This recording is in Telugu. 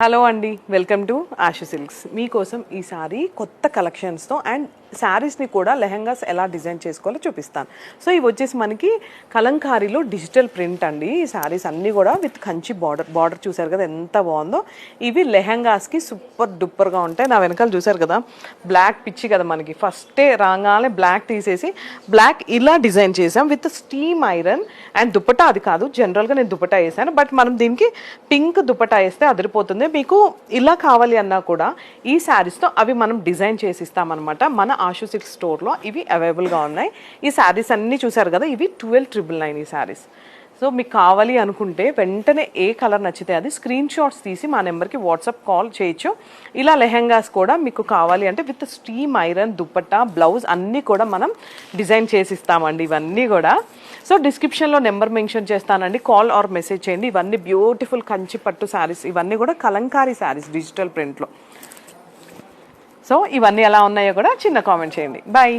హలో అండి, వెల్కమ్ టు ఆషు సిల్క్స్. మీకోసం ఈసారి కొత్త కలెక్షన్స్తో అండ్ శారీస్ని కూడా లెహంగాస్ ఎలా డిజైన్ చేసుకోవాలో చూపిస్తాను. సో ఇవి వచ్చేసి మనకి కలంకారీలో డిజిటల్ ప్రింట్ అండి. ఈ శారీస్ అన్నీ కూడా విత్ కంచి బార్డర్ చూసారు కదా ఎంత బాగుందో. ఇవి లెహంగాస్కి సూపర్ డూపర్గా ఉంటాయి. నా వెనకాల చూసారు కదా బ్లాక్ పిచ్చి కదా మనకి, ఫస్టే రాగానే బ్లాక్ తీసేసి బ్లాక్ ఇలా డిజైన్ చేసాం with steam iron and dupatta అది కాదు, జనరల్గా నేను దుపట్టా వేసాను, బట్ మనం దీనికి పింక్ దుపట్టా వేస్తే అదిరిపోతుంది. మీకు ఇలా కావాలి అన్నా కూడా ఈ శారీస్తో అవి మనం డిజైన్ చేసి ఇస్తామన్నమాట. మన ఆషు సిల్క్ స్టోర్లో ఇవి అవైలబుల్గా ఉన్నాయి. ఈ శారీస్ అన్నీ చూసారు కదా, ఇవి 12,999 ఈ శారీస్. సో మీకు కావాలి అనుకుంటే వెంటనే ఏ కలర్ నచ్చితే అది స్క్రీన్ షాట్స్ తీసి మా నెంబర్కి వాట్సాప్ కాల్ చేయొచ్చు. ఇలా లెహెంగాస్ కూడా మీకు కావాలి అంటే with steam iron dupatta blouse అన్నీ కూడా మనం డిజైన్ చేసి ఇస్తామండి ఇవన్నీ కూడా. సో డిస్క్రిప్షన్లో నెంబర్ మెన్షన్ చేస్తానండి, కాల్ ఆర్ మెసేజ్ చేయండి. ఇవన్నీ బ్యూటిఫుల్ కంచి పట్టు శారీస్, ఇవన్నీ కూడా కలంకారీ శారీస్ డిజిటల్ ప్రింట్లో. సో ఇవన్నీ ఎలా ఉన్నాయో కూడా చిన్న కామెంట్ చేయండి. బాయ్.